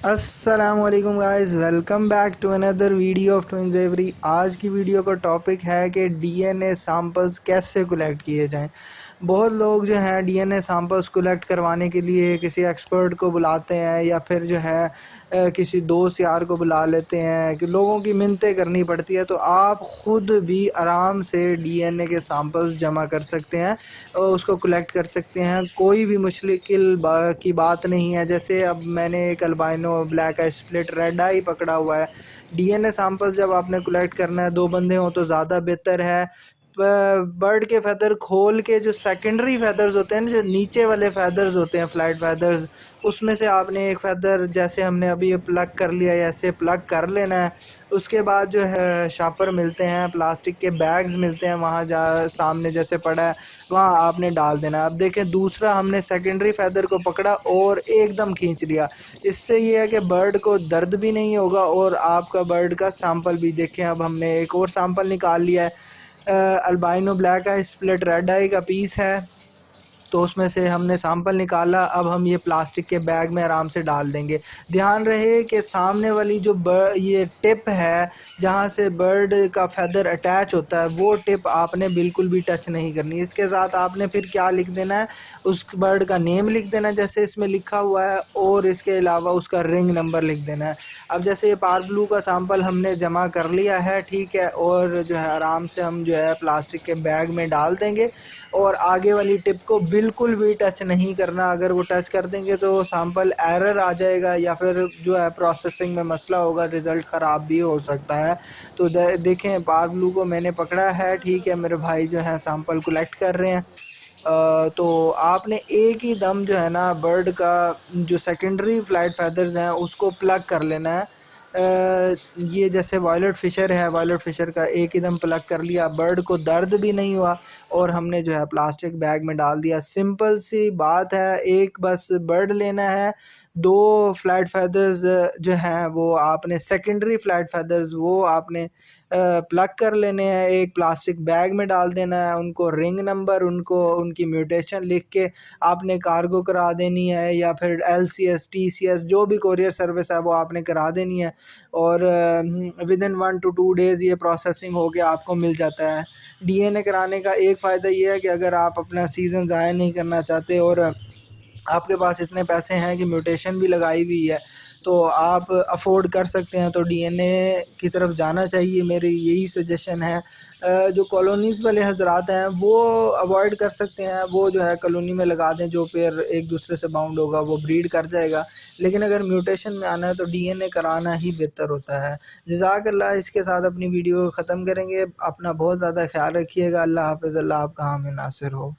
अस्सलामुअलैकुम guys, welcome back to another video of twins every. आज की वीडियो का टॉपिक है कि डीएनए सैंपल्स कैसे कलेक्ट किए जाएं। बहुत लोग जो हैं डीएनए सैंपल्स कलेक्ट करवाने के लिए किसी एक्सपर्ट को बुलाते हैं या फिर जो है किसी दोस्त यार को बुला लेते हैं कि लोगों की मिन्नतें करनी पड़ती है। तो आप ख़ुद भी आराम से डीएनए के सैंपल्स जमा कर सकते हैं और उसको कलेक्ट कर सकते हैं। कोई भी मुश्किल की बात नहीं है। जैसे अब मैंने एक अल्बाइनो ब्लैक आई स्प्लिट रेड आई पकड़ा हुआ है। डीएनए सैंपल्स जब आपने कलेक्ट करना है, 2 बंदे हों तो ज़्यादा बेहतर है। बर्ड के फैदर खोल के जो सेकेंडरी फैदर्स होते हैं ना, जो नीचे वाले फैदर्स होते हैं फ्लाइट फैदर्स, उसमें से आपने एक फैदर जैसे हमने अभी ये प्लग कर लिया है ऐसे प्लग कर लेना है। उसके बाद जो है शापर मिलते हैं, प्लास्टिक के बैग्स मिलते हैं, वहाँ जा सामने जैसे पड़ा है वहाँ आपने डाल देना है। अब देखें, दूसरा हमने सेकेंडरी फैदर को पकड़ा और एकदम खींच लिया। इससे ये है कि बर्ड को दर्द भी नहीं होगा और आपका बर्ड का सैंपल भी। देखें, अब हमने एक और सैंपल निकाल लिया है। अल्बाइनो ब्लैक आई स्प्लिट रेड आई का पीस है, तो उसमें से हमने सैंपल निकाला। अब हम ये प्लास्टिक के बैग में आराम से डाल देंगे। ध्यान रहे कि सामने वाली जो ये टिप है जहाँ से बर्ड का फैदर अटैच होता है, वो टिप आपने बिल्कुल भी टच नहीं करनी। इसके साथ आपने फिर क्या लिख देना है, उस बर्ड का नेम लिख देना है जैसे इसमें लिखा हुआ है, और इसके अलावा उसका रिंग नंबर लिख देना है। अब जैसे ये पार ब्लू का सैंपल हमने जमा कर लिया है, ठीक है, और जो है आराम से हम जो है प्लास्टिक के बैग में डाल देंगे और आगे वाली टिप को बिल्कुल भी टच नहीं करना। अगर वो टच कर देंगे तो सैंपल एरर आ जाएगा या फिर जो है प्रोसेसिंग में मसला होगा, रिज़ल्ट ख़राब भी हो सकता है। तो देखें, पार ब्लू को मैंने पकड़ा है, ठीक है, मेरे भाई जो है सैंपल कलेक्ट कर रहे हैं। तो आपने एक ही दम जो है ना बर्ड का जो सेकेंडरी फ्लाइट फैदर्स हैं उसको प्लग कर लेना है। ये जैसे वायलेट फ़िशर है, वायलेट फ़िशर का एक ही दम प्लग कर लिया, बर्ड को दर्द भी नहीं हुआ और हमने जो है प्लास्टिक बैग में डाल दिया। सिंपल सी बात है, एक बस बर्ड लेना है, 2 फ्लाइट फैदर्स जो हैं वो आपने सेकेंडरी फ्लाइट फैदर्स वो आपने प्लग कर लेने हैं, एक प्लास्टिक बैग में डाल देना है, उनको रिंग नंबर, उनको उनकी म्यूटेशन लिख के आपने कार्गो करा देनी है या फिर एलसीएस, टीसीएस जो भी कोरियर सर्विस है वो आपने करा देनी है और विदिन 1 to 2 डेज़ ये प्रोसेसिंग हो के आपको मिल जाता है। डीएनए कराने का एक फ़ायदा ये है कि अगर आप अपना सीज़न ज़ाया नहीं करना चाहते और आपके पास इतने पैसे हैं कि म्यूटेशन भी लगाई हुई है, तो आप अफ़ोर्ड कर सकते हैं, तो डीएनए की तरफ जाना चाहिए। मेरी यही सजेशन है। जो कॉलोनीज़ वाले हज़रात हैं वो अवॉइड कर सकते हैं, वो जो है कॉलोनी में लगा दें, जो पेयर एक दूसरे से बाउंड होगा वो ब्रीड कर जाएगा। लेकिन अगर म्यूटेशन में आना है तो डीएनए कराना ही बेहतर होता है। जज़ाकल्लाह। इसके साथ अपनी वीडियो ख़त्म करेंगे। अपना बहुत ज़्यादा ख़्याल रखिएगा। अल्लाह हाफ़िज़। अल्लाह आपका हामी नासिर हो।